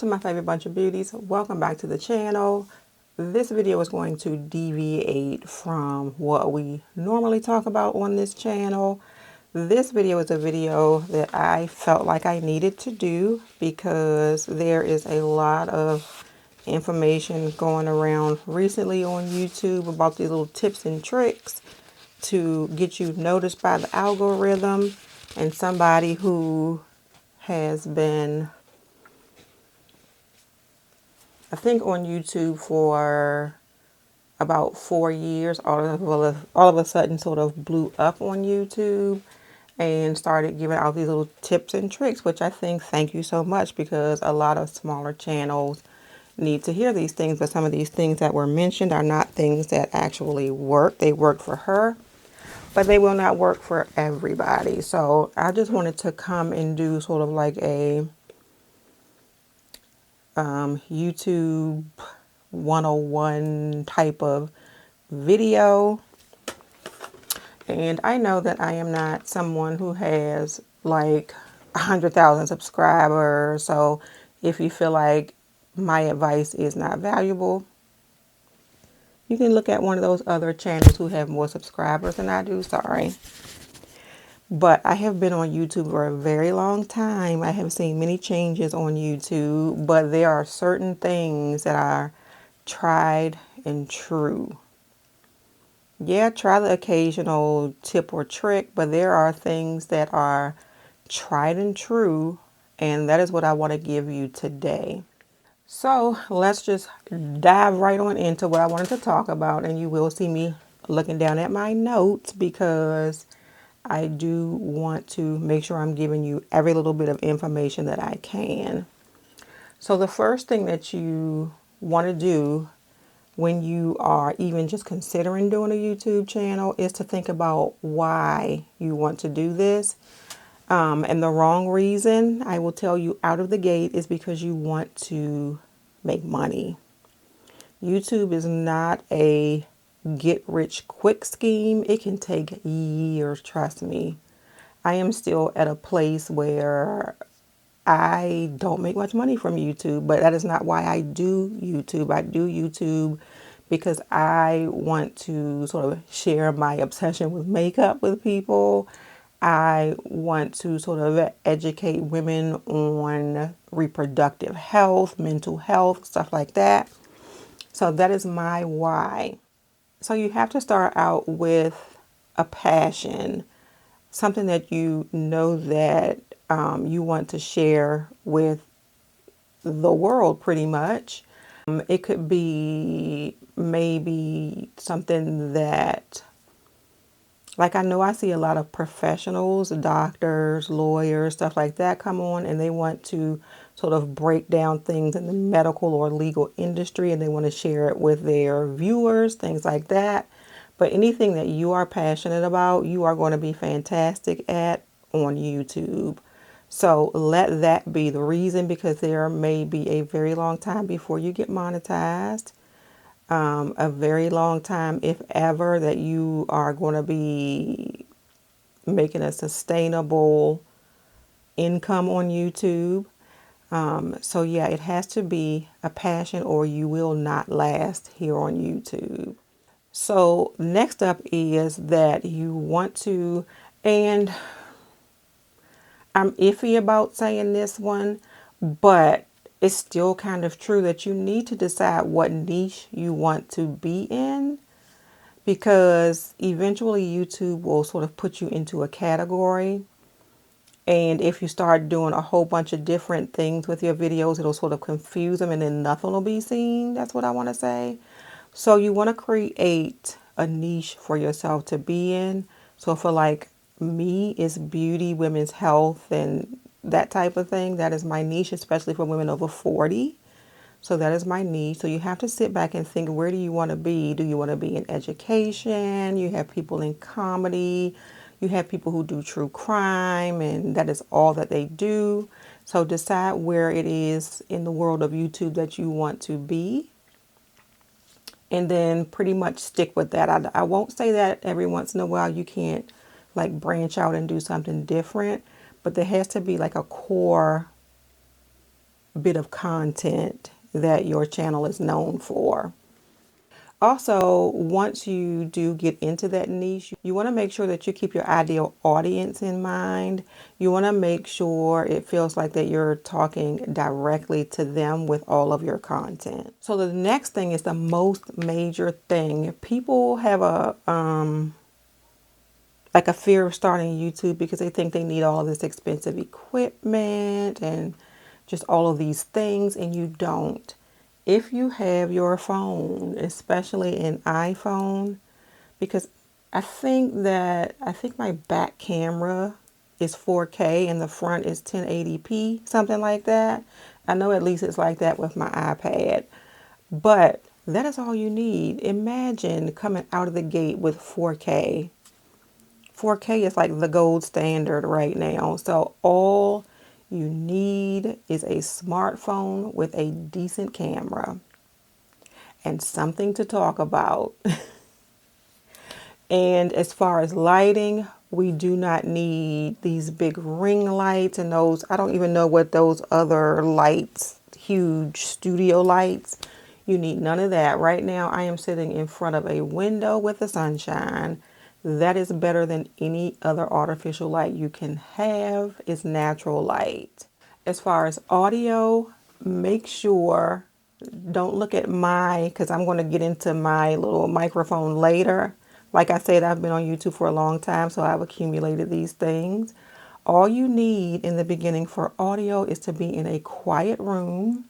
to my favorite bunch of beauties. Welcome back to the channel. This video is going to deviate from what we normally talk about on this channel. This video is a video that I felt like I needed to do because there is a lot of information going around recently on YouTube about these little tips and tricks to get you noticed by the algorithm, and somebody who has been, I think, on YouTube for about 4 years, all of a sudden sort of blew up on YouTube and started giving out these little tips and tricks, which I think, thank you so much, because a lot of smaller channels need to hear these things. But some of these things that were mentioned are not things that actually work. They work for her, but they will not work for everybody. So I just wanted to come and do sort of like a YouTube 101 type of video. And I know that I am not someone who has like 100,000 subscribers. So if you feel like my advice is not valuable, you can look at one of those other channels who have more subscribers than I do. Sorry. But I have been on YouTube for a very long time. I have seen many changes on YouTube, but there are certain things that are tried and true. Yeah, try the occasional tip or trick, but there are things that are tried and true, and that is what I want to give you today. So let's just dive right on into what I wanted to talk about, and you will see me looking down at my notes because I do want to make sure I'm giving you every little bit of information that I can. So the first thing that you want to do when you are even just considering doing a YouTube channel is to think about why you want to do this. And the wrong reason, I will tell you out of the gate, is because you want to make money. YouTube is not a get rich quick scheme. It can take years, trust me. I am still at a place where I don't make much money from YouTube, but that is not why I do YouTube. I do YouTube because I want to sort of share my obsession with makeup with people. I want to sort of educate women on reproductive health, mental health, stuff like that. So that is my why. So you have to start out with a passion, something that you know that you want to share with the world pretty much. It could be maybe something that, like, I know I see a lot of professionals, doctors, lawyers, stuff like that come on, and they want to sort of break down things in the medical or legal industry, and they want to share it with their viewers, things like that. But anything that you are passionate about, you are going to be fantastic at on YouTube. So let that be the reason, because there may be a very long time before you get monetized. A very long time, if ever, that you are going to be making a sustainable income on YouTube. So yeah, it has to be a passion or you will not last here on YouTube. So next up is that you want to, and I'm iffy about saying this one, but it's still kind of true, that you need to decide what niche you want to be in, because eventually YouTube will sort of put you into a category. And if you start doing a whole bunch of different things with your videos, it'll sort of confuse them and then nothing will be seen. That's what I want to say. So you want to create a niche for yourself to be in. So for like me, it's beauty, women's health, and that type of thing. That is my niche, especially for women over 40. So that is my niche. So you have to sit back and think, where do you want to be? Do you want to be in education? You have people in comedy. You have people who do true crime, and that is all that they do. So decide where it is in the world of YouTube that you want to be, and then pretty much stick with that. I won't say that every once in a while you can't like branch out and do something different, but there has to be like a core bit of content that your channel is known for. Also, once you do get into that niche, you want to make sure that you keep your ideal audience in mind. You want to make sure it feels like that you're talking directly to them with all of your content. So the next thing is the most major thing. People have a like a fear of starting YouTube because they think they need all of this expensive equipment and just all of these things, and you don't. If you have your phone, especially an iPhone, because I think my back camera is 4K and the front is 1080p, something like that. I know at least it's like that with my iPad. But that is all you need. Imagine coming out of the gate with 4K. 4K is like the gold standard right now. So all you need is a smartphone with a decent camera and something to talk about. And as far as lighting, we do not need these big ring lights and those, I don't even know what those other lights, huge studio lights. You need none of that. Right now, I am sitting in front of a window with the sunshine. That is better than any other artificial light you can have. It's natural light. As far as audio, make sure, don't look at because I'm going to get into my little microphone later. Like I said, I've been on YouTube for a long time, so I've accumulated these things. All you need in the beginning for audio is to be in a quiet room.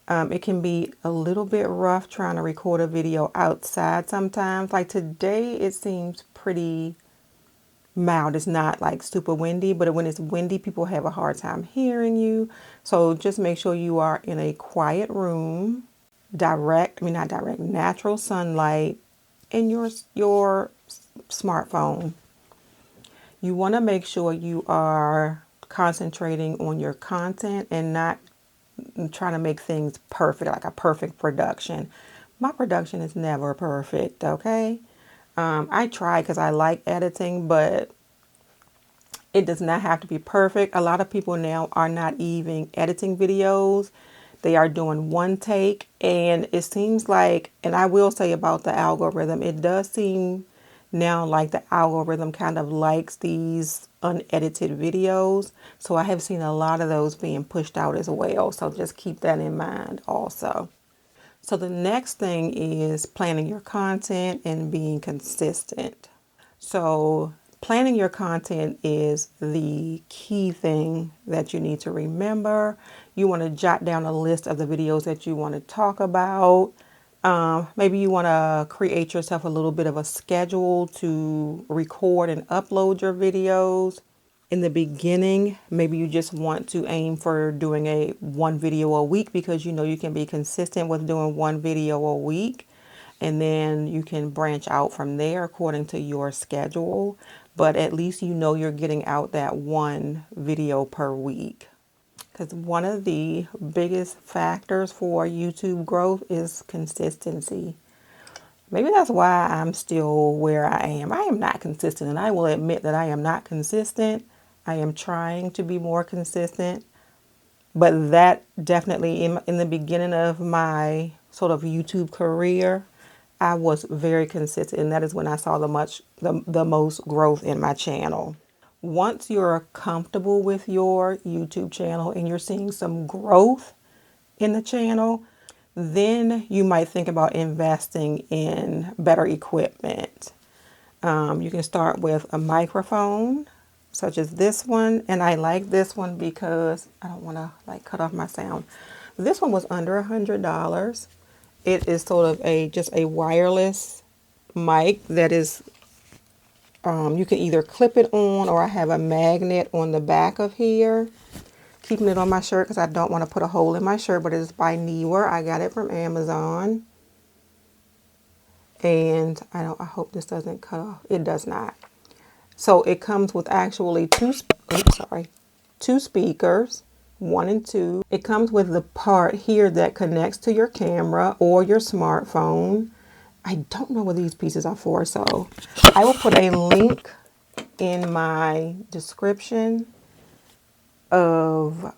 It can be a little bit rough trying to record a video outside sometimes. Like today, it seems pretty mild. It's not like super windy, but when it's windy, people have a hard time hearing you. So just make sure you are in a quiet room, natural sunlight in your smartphone. You want to make sure you are concentrating on your content and not trying to make things perfect, like a perfect production. My production is never perfect, okay? I try because I like editing, but it does not have to be perfect. A lot of people now are not even editing videos. They are doing one take, and it seems like, and I will say about the algorithm, it does seem now like the algorithm kind of likes these unedited videos. So I have seen a lot of those being pushed out as well. So just keep that in mind also. So the next thing is planning your content and being consistent. So planning your content is the key thing that you need to remember. You want to jot down a list of the videos that you want to talk about. Maybe you want to create yourself a little bit of a schedule to record and upload your videos. In the beginning, maybe you just want to aim for doing one video a week because you know you can be consistent with doing one video a week. And then you can branch out from there according to your schedule. But at least you know you're getting out that one video per week. Because one of the biggest factors for YouTube growth is consistency. Maybe that's why I'm still where I am. I am not consistent, and I will admit that I am not consistent. I am trying to be more consistent. But that definitely, in the beginning of my sort of YouTube career, I was very consistent, and that is when I saw the most growth in my channel. Once you're comfortable with your YouTube channel and you're seeing some growth in the channel, then you might think about investing in better equipment. You can start with a microphone, such as this one, and I like this one because I don't want to like cut off my sound. This one was under $100. It is sort of just a wireless mic that is, you can either clip it on, or I have a magnet on the back of here, keeping it on my shirt because I don't want to put a hole in my shirt, but it is by Neewer. I got it from Amazon. And I hope this doesn't cut off. It does not. So it comes with actually two speakers, 1 and 2. It comes with the part here that connects to your camera or your smartphone. I don't know what these pieces are for, so I will put a link in my description of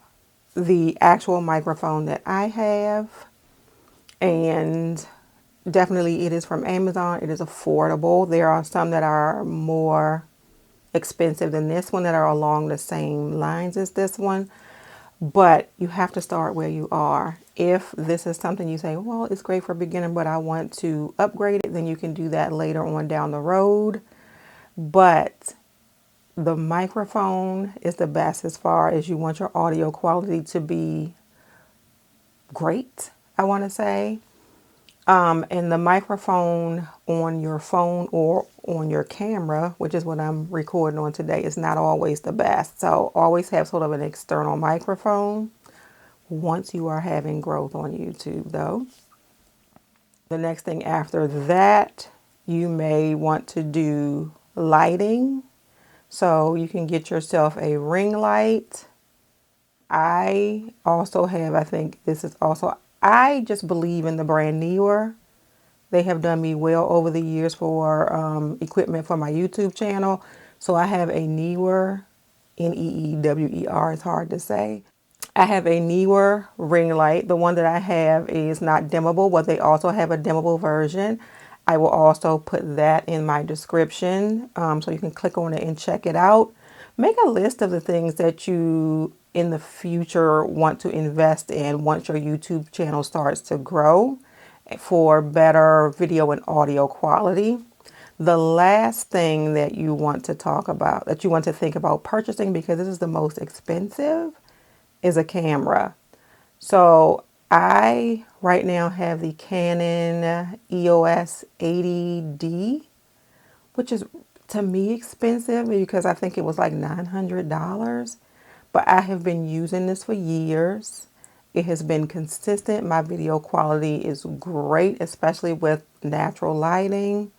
the actual microphone that I have, and definitely it is from Amazon. It is affordable. There are some that are more expensive than this one that are along the same lines as this one, but you have to start where you are. If this is something you say, well, it's great for a beginner, but I want to upgrade it, then you can do that later on down the road. But the microphone is the best as far as you want your audio quality to be great, I want to say. And the microphone on your phone or on your camera, which is what I'm recording on today, is not always the best. So always have sort of an external microphone once you are having growth on YouTube, though. The next thing after that, you may want to do lighting. So you can get yourself a ring light. I also have, I think this is also, I just believe in the brand Neewer. They have done me well over the years for equipment for my YouTube channel. So I have a Neewer, Neewer, it's hard to say. I have a Neewer ring light. The one that I have is not dimmable, but they also have a dimmable version. I will also put that in my description, so you can click on it and check it out. Make a list of the things that you in the future want to invest in once your YouTube channel starts to grow for better video and audio quality. The last thing that you want to talk about, that you want to think about purchasing, because this is the most expensive, is a camera. So I right now have the Canon EOS 80D, which is to me expensive because I think it was like $900. But I have been using this for years. It has been consistent. My video quality is great, especially with natural lighting.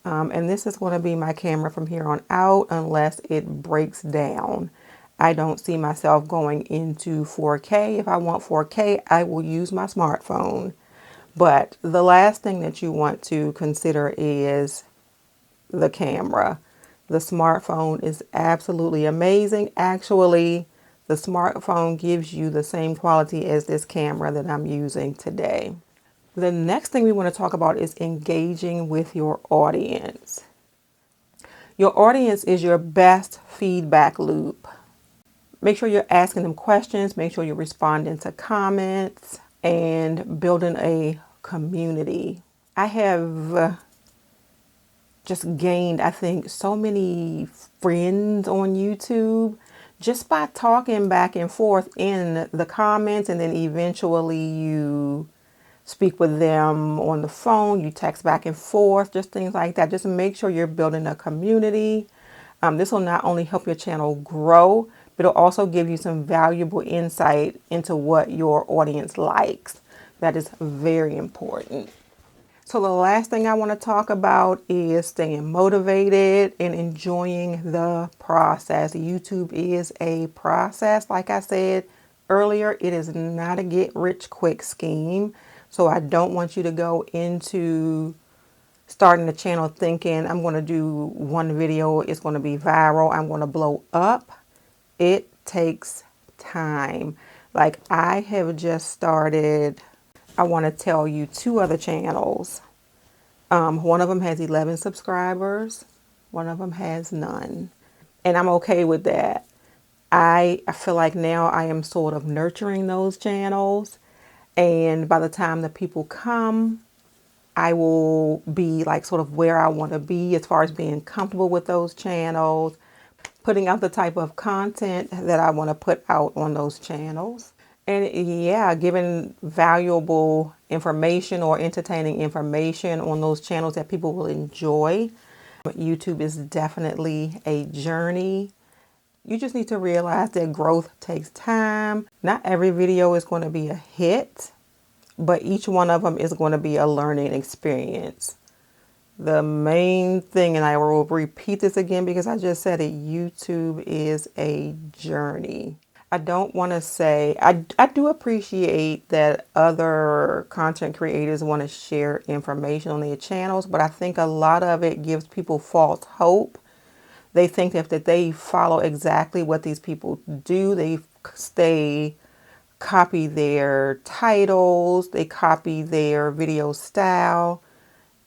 And this is going to be my camera from here on out unless it breaks down. I don't see myself going into 4K. If I want 4K, I will use my smartphone. But the last thing that you want to consider is the camera. The smartphone is absolutely amazing. Actually, the smartphone gives you the same quality as this camera that I'm using today. The next thing we want to talk about is engaging with your audience. Your audience is your best feedback loop. Make sure you're asking them questions, make sure you're responding to comments, and building a community. I have just gained, I think, so many friends on YouTube just by talking back and forth in the comments, and then eventually you speak with them on the phone, you text back and forth, just things like that. Just make sure you're building a community. This will not only help your channel grow, but it'll also give you some valuable insight into what your audience likes. That is very important. So the last thing I want to talk about is staying motivated and enjoying the process. YouTube is a process. Like I said earlier, it is not a get rich quick scheme. So I don't want you to go into starting the channel thinking I'm going to do one video, it's going to be viral, I'm going to blow up. It takes time. Like I have just started, I want to tell you 2 other channels. One of them has 11 subscribers. One of them has none. And I'm okay with that. I feel like now I am sort of nurturing those channels. And by the time the people come, I will be like sort of where I want to be as far as being comfortable with those channels, putting out the type of content that I want to put out on those channels. And yeah, giving valuable information or entertaining information on those channels that people will enjoy. YouTube is definitely a journey. You just need to realize that growth takes time. Not every video is going to be a hit, but each one of them is going to be a learning experience. The main thing, and I will repeat this again because I just said it, YouTube is a journey. I don't want to say, I do appreciate that other content creators want to share information on their channels, but I think a lot of it gives people false hope. They think that if they follow exactly what these people do, they stay copy their titles, they copy their video style,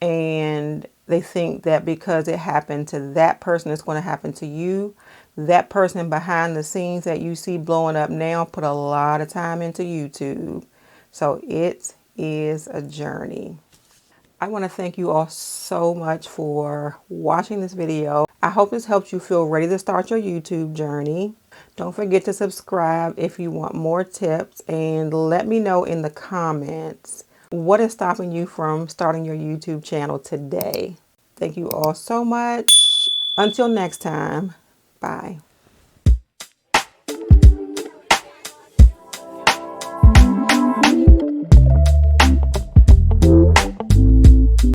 and they think that because it happened to that person, it's going to happen to you. That person behind the scenes that you see blowing up now put a lot of time into YouTube. So it is a journey. I want to thank you all so much for watching this video. I hope this helps you feel ready to start your YouTube journey. Don't forget to subscribe if you want more tips, and let me know in the comments what is stopping you from starting your YouTube channel today. Thank you all so much. Until next time, bye.